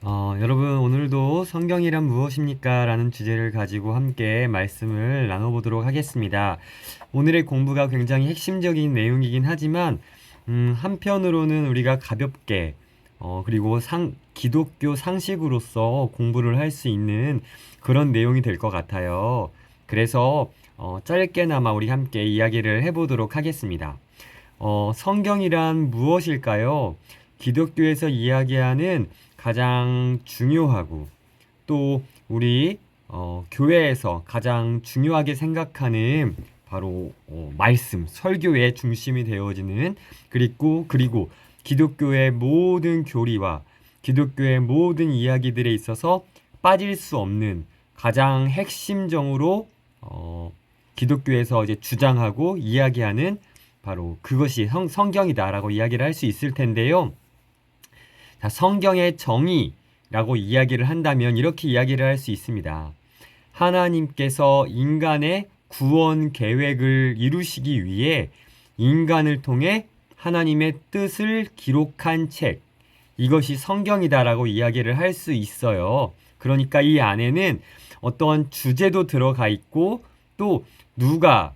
여러분, 오늘도 성경이란 무엇입니까? 라는 주제를 가지고 함께 말씀을 나눠보도록 하겠습니다. 오늘의 공부가 굉장히 핵심적인 내용이긴 하지만, 한편으로는 우리가 가볍게, 그리고 기독교 상식으로서 공부를 할 수 있는 그런 내용이 될 것 같아요. 그래서, 짧게나마 우리 함께 이야기를 해보도록 하겠습니다. 성경이란 무엇일까요? 기독교에서 이야기하는 가장 중요하고 또 우리 교회에서 가장 중요하게 생각하는 바로 말씀, 설교의 중심이 되어지는 그리고 기독교의 모든 교리와 기독교의 모든 이야기들에 있어서 빠질 수 없는 가장 핵심적으로 기독교에서 이제 주장하고 이야기하는 바로 그것이 성경이다라고 이야기를 할 수 있을 텐데요. 자, 성경의 정의라고 이야기를 한다면 이렇게 이야기를 할 수 있습니다. 하나님께서 인간의 구원 계획을 이루시기 위해 인간을 통해 하나님의 뜻을 기록한 책, 이것이 성경이다라고 이야기를 할 수 있어요. 그러니까 이 안에는 어떠한 주제도 들어가 있고 또 누가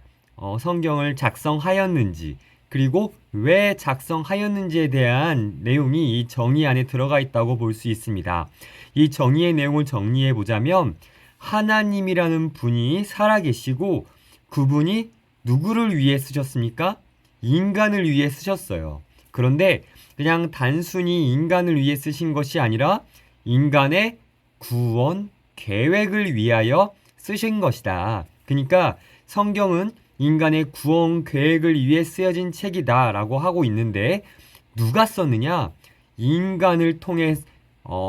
성경을 작성하였는지 그리고 왜 작성하였는지에 대한 내용이 이 정의 안에 들어가 있다고 볼 수 있습니다. 이 정의의 내용을 정리해 보자면 하나님이라는 분이 살아계시고 그분이 누구를 위해 쓰셨습니까? 인간을 위해 쓰셨어요. 그런데 그냥 단순히 인간을 위해 쓰신 것이 아니라 인간의 구원 계획을 위하여 쓰신 것이다. 그러니까 성경은 인간의 구원 계획을 위해 쓰여진 책이다 라고 하고 있는데 누가 썼느냐? 인간을 통해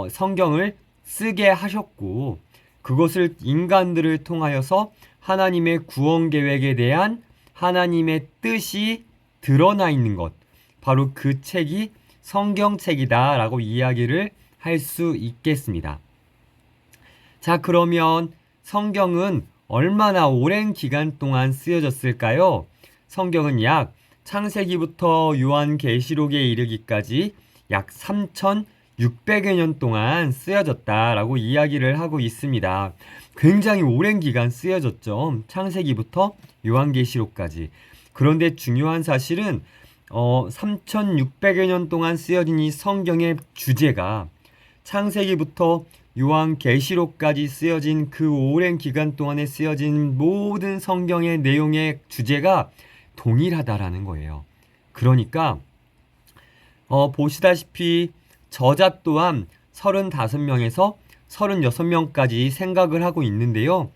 성경을 쓰게 하셨고 그것을 인간들을 통하여서 하나님의 구원 계획에 대한 하나님의 뜻이 드러나 있는 것, 바로 그 책이 성경책이다 라고 이야기를 할 수 있겠습니다. 자, 그러면 성경은 얼마나 오랜 기간 동안 쓰여졌을까요? 성경은 약 창세기부터 요한계시록에 이르기까지 약 3,600여 년 동안 쓰여졌다라고 이야기를 하고 있습니다. 굉장히 오랜 기간 쓰여졌죠. 창세기부터 요한계시록까지. 그런데 중요한 사실은 3,600여 년 동안 쓰여진 이 성경의 주제가 창세기부터 요한계시록까지 쓰여진 그 오랜 기간 동안에 쓰여진 모든 성경의 내용의 주제가 동일하다라는 거예요. 그러니까 보시다시피 저자 또한 35명에서 36명까지 생각을 하고 있는데요.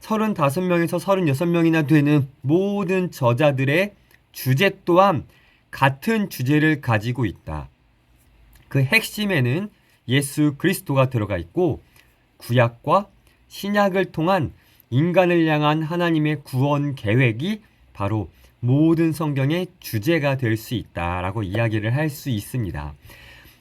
35명에서 36명이나 되는 모든 저자들의 주제 또한 같은 주제를 가지고 있다. 그 핵심에는 예수 그리스도가 들어가 있고 구약과 신약을 통한 인간을 향한 하나님의 구원 계획이 바로 모든 성경의 주제가 될 수 있다라고 이야기를 할 수 있습니다.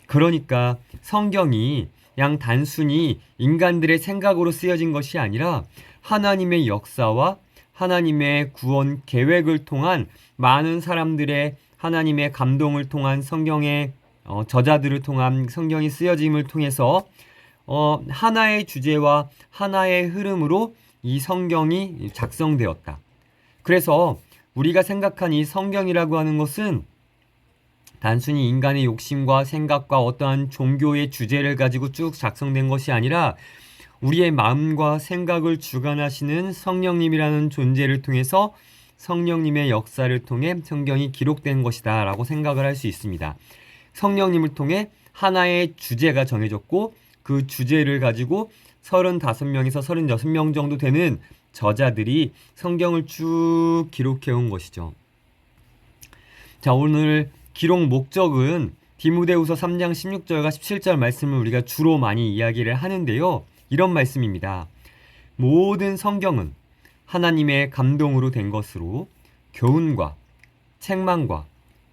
그러니까 성경이 그냥 단순히 인간들의 생각으로 쓰여진 것이 아니라 하나님의 역사와 하나님의 구원 계획을 통한 많은 사람들의 하나님의 감동을 통한 성경의 저자들을 통한 성경이 쓰여짐을 통해서 하나의 주제와 하나의 흐름으로 이 성경이 작성되었다. 그래서 우리가 생각한 이 성경이라고 하는 것은 단순히 인간의 욕심과 생각과 어떠한 종교의 주제를 가지고 쭉 작성된 것이 아니라 우리의 마음과 생각을 주관하시는 성령님이라는 존재를 통해서 성령님의 역사를 통해 성경이 기록된 것이다 라고 생각을 할 수 있습니다. 성령님을 통해 하나의 주제가 정해졌고 그 주제를 가지고 35명에서 36명 정도 되는 저자들이 성경을 쭉 기록해 온 것이죠. 자, 오늘 기록 목적은 디모데후서 3장 16절과 17절 말씀을 우리가 주로 많이 이야기를 하는데요. 이런 말씀입니다. 모든 성경은 하나님의 감동으로 된 것으로 교훈과 책망과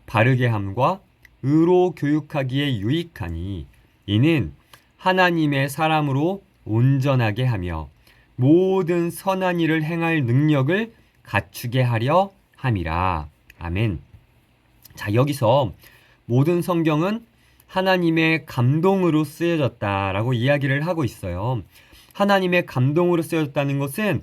바르게 함과 의로 교육하기에 유익하니 이는 하나님의 사람으로 온전하게 하며 모든 선한 일을 행할 능력을 갖추게 하려 함이라. 아멘. 자, 여기서 모든 성경은 하나님의 감동으로 쓰여졌다라고 이야기를 하고 있어요. 하나님의 감동으로 쓰여졌다는 것은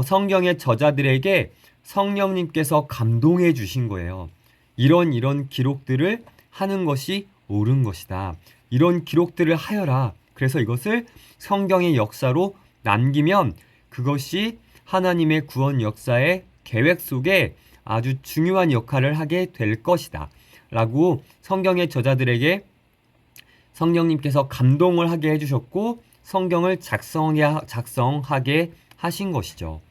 성경의 저자들에게 성령님께서 감동해 주신 거예요. 이런 기록들을 하는 것이 옳은 것이다. 이런 기록들을 하여라. 그래서 이것을 성경의 역사로 남기면 그것이 하나님의 구원 역사의 계획 속에 아주 중요한 역할을 하게 될 것이다. 라고 성경의 저자들에게 성령님께서 감동을 하게 해주셨고 성경을 작성하게 하신 것이죠.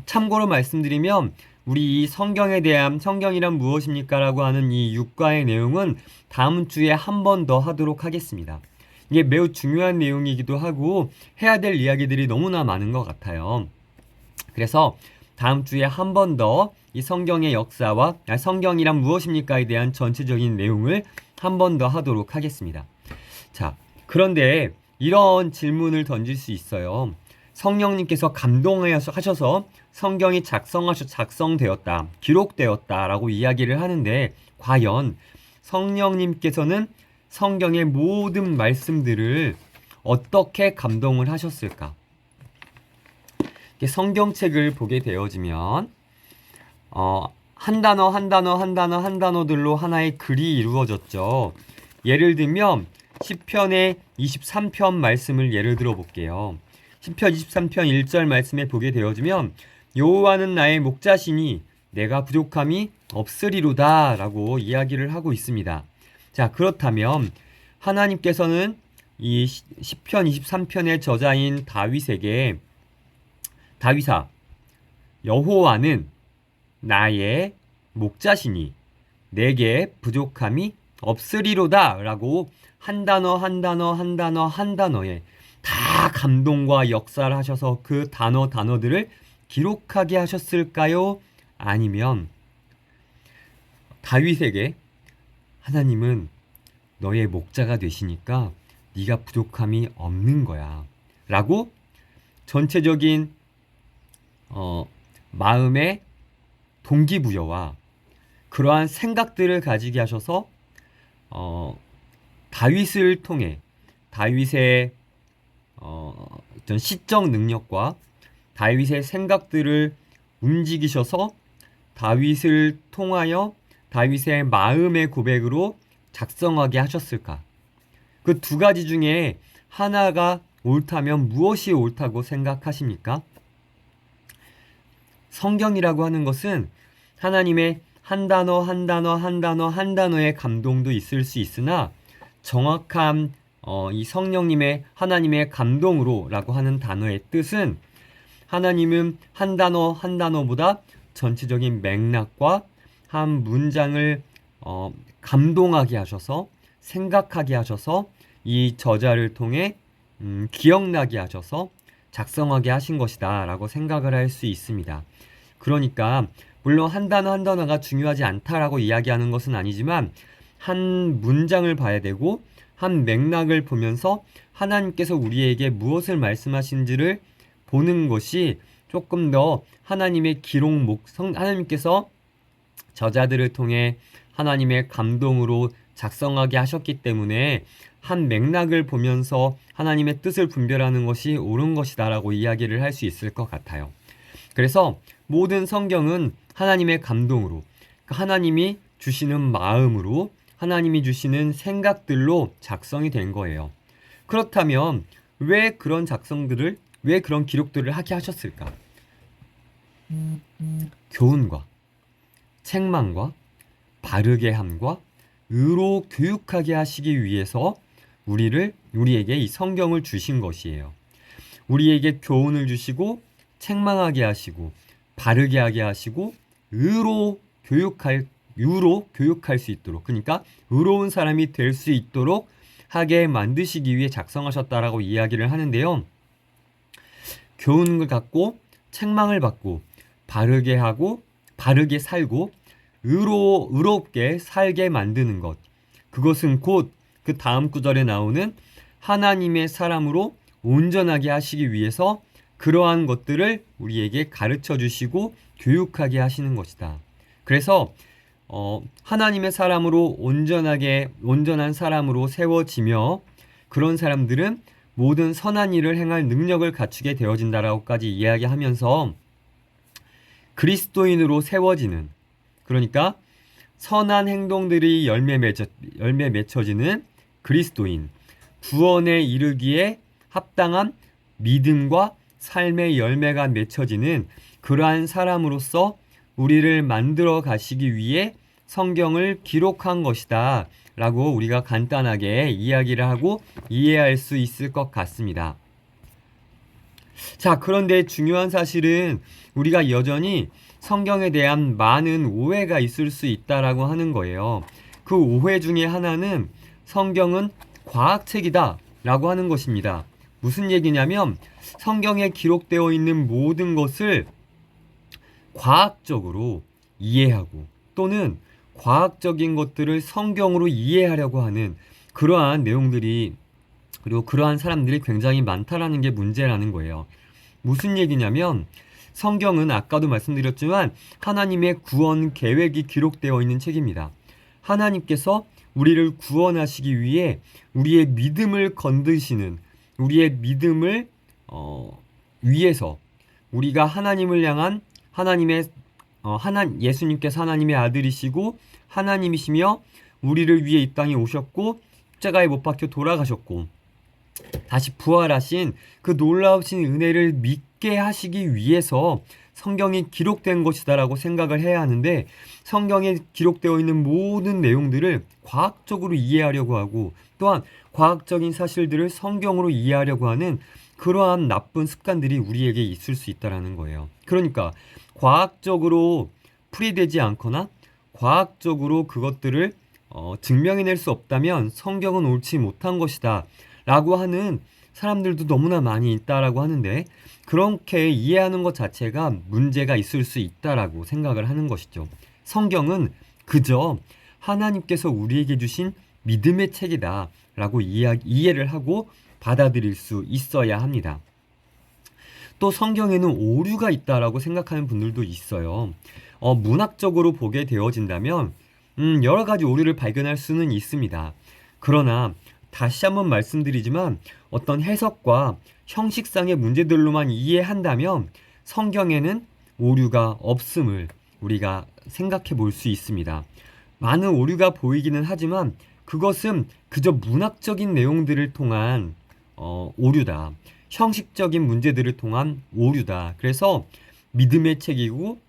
참고로 말씀드리면 우리 이 성경에 대한 성경이란 무엇입니까? 라고 하는 이 육과의 내용은 다음 주에 한 번 더 하도록 하겠습니다. 이게 매우 중요한 내용이기도 하고 해야 될 이야기들이 너무나 많은 것 같아요. 그래서 다음 주에 한 번 더 이 성경의 역사와 성경이란 무엇입니까에 대한 전체적인 내용을 한 번 더 하도록 하겠습니다. 자, 그런데 이런 질문을 던질 수 있어요. 성령님께서 감동하셔서 성경이 작성되었다, 기록되었다라고 이야기를 하는데 과연 성령님께서는 성경의 모든 말씀들을 어떻게 감동을 하셨을까? 성경책을 보게 되어지면 한 단어들로 하나의 글이 이루어졌죠. 예를 들면 시편의 23편 말씀을 예를 들어 볼게요. 시편 23편 1절 말씀에 보게 되어지면 여호와는 나의 목자시니 내가 부족함이 없으리로다 라고 이야기를 하고 있습니다. 자, 그렇다면 하나님께서는 이 시편 23편의 저자인 다윗아, 여호와는 나의 목자시니 내게 부족함이 없으리로다 라고 한 단어에 다 감동과 역사를 하셔서 그 단어들을 기록하게 하셨을까요? 아니면 다윗에게 하나님은 너의 목자가 되시니까 네가 부족함이 없는 거야 라고 전체적인 마음의 동기부여와 그러한 생각들을 가지게 하셔서 다윗을 통해 다윗의 어떤 시적 능력과 다윗의 생각들을 움직이셔서 다윗을 통하여 다윗의 마음의 고백으로 작성하게 하셨을까? 그 두 가지 중에 하나가 옳다면 무엇이 옳다고 생각하십니까? 성경이라고 하는 것은 하나님의 한 단어의 감동도 있을 수 있으나 정확한 이 성령님의 하나님의 감동으로라고 하는 단어의 뜻은 하나님은 한 단어보다 전체적인 맥락과 한 문장을 감동하게 하셔서 생각하게 하셔서 이 저자를 통해 기억나게 하셔서 작성하게 하신 것이다 라고 생각을 할 수 있습니다. 그러니까 물론 한 단어가 중요하지 않다라고 이야기하는 것은 아니지만 한 문장을 봐야 되고 한 맥락을 보면서 하나님께서 우리에게 무엇을 말씀하신지를 보는 것이 조금 더 하나님의 하나님께서 저자들을 통해 하나님의 감동으로 작성하게 하셨기 때문에 한 맥락을 보면서 하나님의 뜻을 분별하는 것이 옳은 것이다라고 이야기를 할 수 있을 것 같아요. 그래서 모든 성경은 하나님의 감동으로, 하나님이 주시는 마음으로, 하나님이 주시는 생각들로 작성이 된 거예요. 그렇다면 왜 그런 기록들을 하게 하셨을까? 교훈과 책망과 바르게 함과 의로 교육하게 하시기 위해서 우리에게 이 성경을 주신 것이에요. 우리에게 교훈을 주시고 책망하게 하시고 바르게 하게 하시고 의로 교육할 수 있도록, 그러니까 의로운 사람이 될 수 있도록 하게 만드시기 위해 작성하셨다라고 이야기를 하는데요. 교훈을 갖고 책망을 받고 바르게 하고 바르게 살고 의롭게 살게 만드는 것, 그것은 곧 그 다음 구절에 나오는 하나님의 사람으로 온전하게 하시기 위해서 그러한 것들을 우리에게 가르쳐 주시고 교육하게 하시는 것이다. 그래서 하나님의 사람으로 온전한 사람으로 세워지며 그런 사람들은 모든 선한 일을 행할 능력을 갖추게 되어진다라고까지 이야기하면서 그리스도인으로 세워지는, 그러니까 선한 행동들이 열매 맺혀지는 그리스도인, 구원에 이르기에 합당한 믿음과 삶의 열매가 맺혀지는 그러한 사람으로서 우리를 만들어 가시기 위해 성경을 기록한 것이다 라고 우리가 간단하게 이야기를 하고 이해할 수 있을 것 같습니다. 자, 그런데 중요한 사실은 우리가 여전히 성경에 대한 많은 오해가 있을 수 있다라고 하는 거예요. 그 오해 중에 하나는 성경은 과학책이다 라고 하는 것입니다. 무슨 얘기냐면 성경에 기록되어 있는 모든 것을 과학적으로 이해하고 또는 과학적인 것들을 성경으로 이해하려고 하는 그러한 내용들이, 그리고 그러한 사람들이 굉장히 많다라는 게 문제라는 거예요. 무슨 얘기냐면 성경은 아까도 말씀드렸지만 하나님의 구원 계획이 기록되어 있는 책입니다. 하나님께서 우리를 구원하시기 위해 우리의 믿음을 건드시는, 우리의 믿음을 위해서 우리가 하나님을 향한 예수님께서 하나님의 아들이시고 하나님이시며 우리를 위해 이 땅에 오셨고 십자가에 못 박혀 돌아가셨고 다시 부활하신 그 놀라우신 은혜를 믿게 하시기 위해서 성경이 기록된 것이다라고 생각을 해야 하는데, 성경에 기록되어 있는 모든 내용들을 과학적으로 이해하려고 하고 또한 과학적인 사실들을 성경으로 이해하려고 하는 그러한 나쁜 습관들이 우리에게 있을 수 있다는 거예요. 그러니까 과학적으로 풀이되지 않거나 과학적으로 그것들을 증명해낼 수 없다면 성경은 옳지 못한 것이다 라고 하는 사람들도 너무나 많이 있다라고 하는데, 그렇게 이해하는 것 자체가 문제가 있을 수 있다라고 생각을 하는 것이죠. 성경은 그저 하나님께서 우리에게 주신 믿음의 책이다 라고 이해를 하고 받아들일 수 있어야 합니다. 또 성경에는 오류가 있다라고 생각하는 분들도 있어요. 문학적으로 보게 되어진다면 여러 가지 오류를 발견할 수는 있습니다. 그러나 다시 한번 말씀드리지만 어떤 해석과 형식상의 문제들로만 이해한다면 성경에는 오류가 없음을 우리가 생각해 볼 수 있습니다. 많은 오류가 보이기는 하지만 그것은 그저 문학적인 내용들을 통한 오류다. 형식적인 문제들을 통한 오류다. 그래서 믿음의 책이고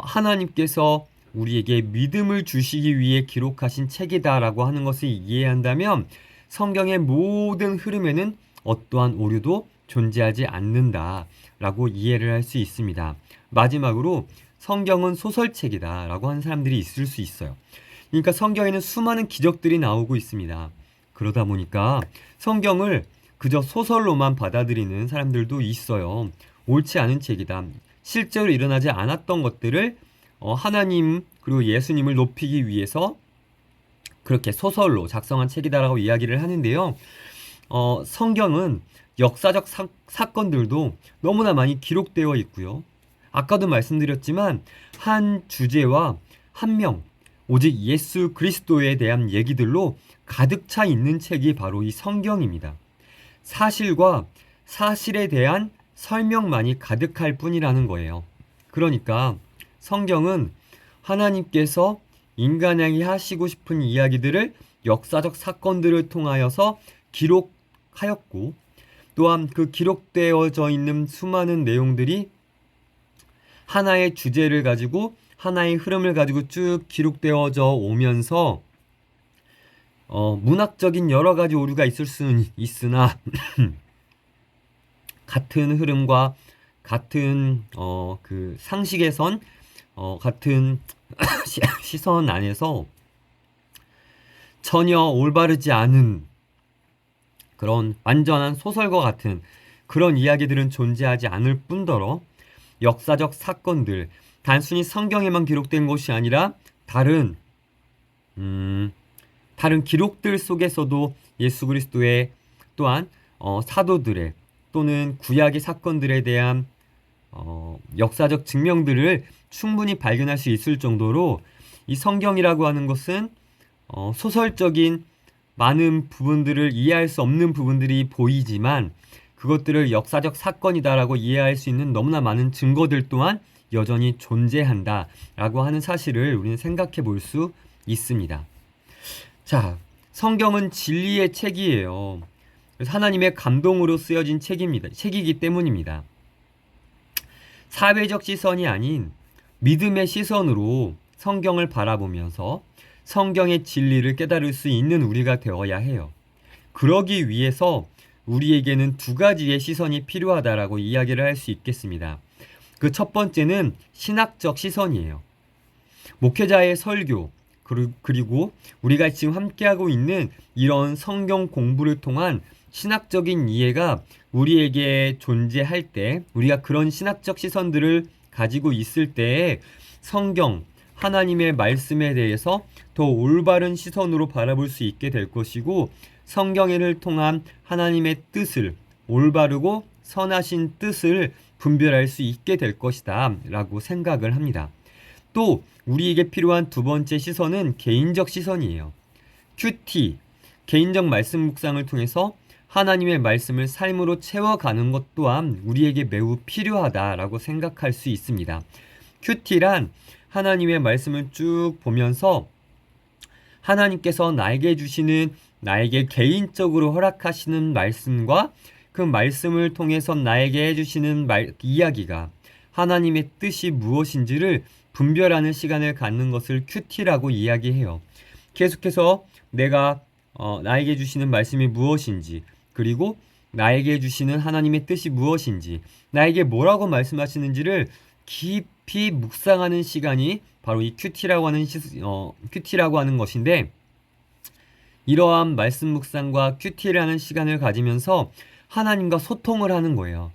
하나님께서 우리에게 믿음을 주시기 위해 기록하신 책이다라고 하는 것을 이해한다면 성경의 모든 흐름에는 어떠한 오류도 존재하지 않는다라고 이해를 할 수 있습니다. 마지막으로 성경은 소설책이다라고 하는 사람들이 있을 수 있어요. 그러니까 성경에는 수많은 기적들이 나오고 있습니다. 그러다 보니까 성경을 그저 소설로만 받아들이는 사람들도 있어요. 옳지 않은 책이다. 실제로 일어나지 않았던 것들을 하나님 그리고 예수님을 높이기 위해서 그렇게 소설로 작성한 책이다라고 이야기를 하는데요. 성경은 역사적 사건들도 너무나 많이 기록되어 있고요. 아까도 말씀드렸지만 한 주제와 한 명, 오직 예수 그리스도에 대한 얘기들로 가득 차 있는 책이 바로 이 성경입니다. 사실과 사실에 대한 설명만이 가득할 뿐이라는 거예요. 그러니까 성경은 하나님께서 인간에게 하시고 싶은 이야기들을 역사적 사건들을 통하여서 기록하였고 또한 그 기록되어져 있는 수많은 내용들이 하나의 주제를 가지고 하나의 흐름을 가지고 쭉 기록되어져 오면서 문학적인 여러 가지 오류가 있을 수는 있으나 같은 흐름과 같은 그 상식에선 같은 시선 안에서 전혀 올바르지 않은 그런 완전한 소설과 같은 그런 이야기들은 존재하지 않을 뿐더러 역사적 사건들, 단순히 성경에만 기록된 것이 아니라 다른 기록들 속에서도 예수 그리스도의 또한 사도들의 또는 구약의 사건들에 대한 역사적 증명들을 충분히 발견할 수 있을 정도로 이 성경이라고 하는 것은 소설적인 많은 부분들을 이해할 수 없는 부분들이 보이지만 그것들을 역사적 사건이다라고 이해할 수 있는 너무나 많은 증거들 또한 여전히 존재한다라고 하는 사실을 우리는 생각해 볼 수 있습니다. 자, 성경은 진리의 책이에요. 그래서 하나님의 감동으로 쓰여진 책이기 때문입니다. 사회적 시선이 아닌 믿음의 시선으로 성경을 바라보면서 성경의 진리를 깨달을 수 있는 우리가 되어야 해요. 그러기 위해서 우리에게는 두 가지의 시선이 필요하다라고 이야기를 할 수 있겠습니다. 그 첫 번째는 신학적 시선이에요. 목회자의 설교, 그리고 우리가 지금 함께하고 있는 이런 성경 공부를 통한 신학적인 이해가 우리에게 존재할 때, 우리가 그런 신학적 시선들을 가지고 있을 때에 성경, 하나님의 말씀에 대해서 더 올바른 시선으로 바라볼 수 있게 될 것이고, 성경을 통한 하나님의 뜻을, 올바르고 선하신 뜻을 분별할 수 있게 될 것이다 라고 생각을 합니다. 또 우리에게 필요한 두 번째 시선은 개인적 시선이에요. 큐티, 개인적 말씀 묵상을 통해서 하나님의 말씀을 삶으로 채워가는 것 또한 우리에게 매우 필요하다라고 생각할 수 있습니다. 큐티란 하나님의 말씀을 쭉 보면서 하나님께서 나에게 주시는, 나에게 개인적으로 허락하시는 말씀과 그 말씀을 통해서 나에게 해주시는 이야기가 하나님의 뜻이 무엇인지를 분별하는 시간을 갖는 것을 큐티라고 이야기해요. 계속해서 내가 나에게 주시는 말씀이 무엇인지, 그리고 나에게 주시는 하나님의 뜻이 무엇인지, 나에게 뭐라고 말씀하시는지를 깊이 묵상하는 시간이 바로 이 큐티라고 하는 것인데, 이러한 말씀 묵상과 큐티라는 시간을 가지면서 하나님과 소통을 하는 거예요.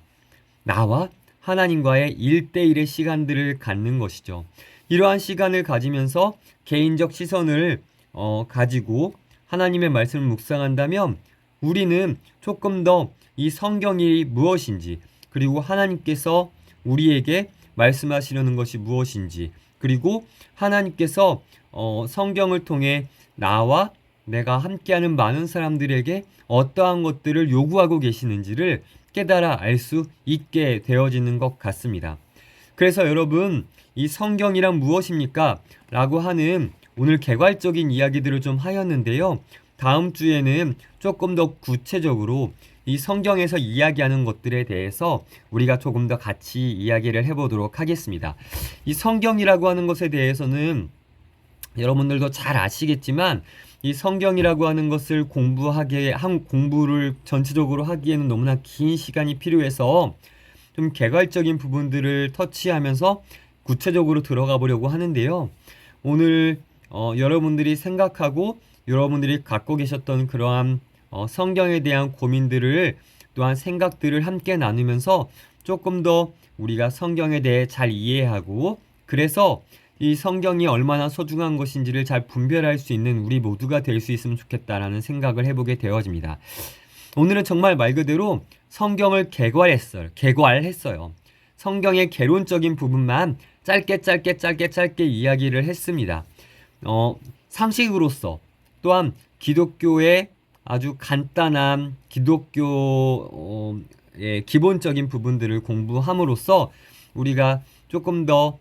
나와 하나님과의 1대1의 시간들을 갖는 것이죠. 이러한 시간을 가지면서 개인적 시선을 가지고 하나님의 말씀을 묵상한다면 우리는 조금 더 이 성경이 무엇인지, 그리고 하나님께서 우리에게 말씀하시려는 것이 무엇인지, 그리고 하나님께서 성경을 통해 나와 내가 함께하는 많은 사람들에게 어떠한 것들을 요구하고 계시는지를 깨달아 알 수 있게 되어지는 것 같습니다. 그래서 여러분, 이 성경이란 무엇입니까? 라고 하는 오늘 개괄적인 이야기들을 좀 하였는데요. 다음 주에는 조금 더 구체적으로 이 성경에서 이야기하는 것들에 대해서 우리가 조금 더 같이 이야기를 해보도록 하겠습니다. 이 성경이라고 하는 것에 대해서는 여러분들도 잘 아시겠지만 이 성경이라고 하는 것을 공부를 전체적으로 하기에는 너무나 긴 시간이 필요해서 좀 개괄적인 부분들을 터치하면서 구체적으로 들어가 보려고 하는데요. 오늘 여러분들이 생각하고 여러분들이 갖고 계셨던 그러한 성경에 대한 고민들을, 또한 생각들을 함께 나누면서 조금 더 우리가 성경에 대해 잘 이해하고, 그래서 이 성경이 얼마나 소중한 것인지를 잘 분별할 수 있는 우리 모두가 될 수 있으면 좋겠다라는 생각을 해보게 되어집니다. 오늘은 정말 말 그대로 성경을 개괄했어요. 성경의 개론적인 부분만 짧게 이야기를 했습니다. 상식으로서, 또한 기독교의 아주 간단한 기독교의 기본적인 부분들을 공부함으로써 우리가 조금 더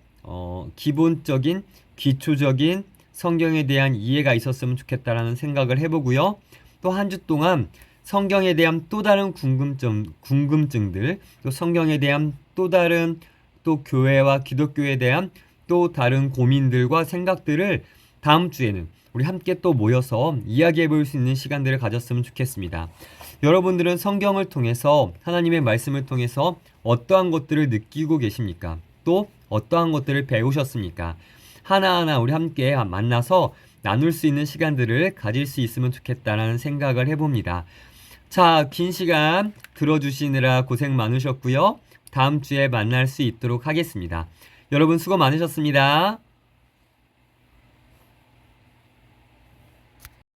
기본적인, 기초적인 성경에 대한 이해가 있었으면 좋겠다라는 생각을 해보고요. 또 한 주 동안 성경에 대한 또 다른 궁금증들, 또 성경에 대한 또 다른, 또 교회와 기독교에 대한 또 다른 고민들과 생각들을 다음 주에는 우리 함께 또 모여서 이야기해 볼 수 있는 시간들을 가졌으면 좋겠습니다. 여러분들은 성경을 통해서, 하나님의 말씀을 통해서 어떠한 것들을 느끼고 계십니까? 또 어떠한 것들을 배우셨습니까? 하나하나 우리 함께 만나서 나눌 수 있는 시간들을 가질 수 있으면 좋겠다라는 생각을 해봅니다. 자, 긴 시간 들어주시느라 고생 많으셨고요. 다음 주에 만날 수 있도록 하겠습니다. 여러분 수고 많으셨습니다.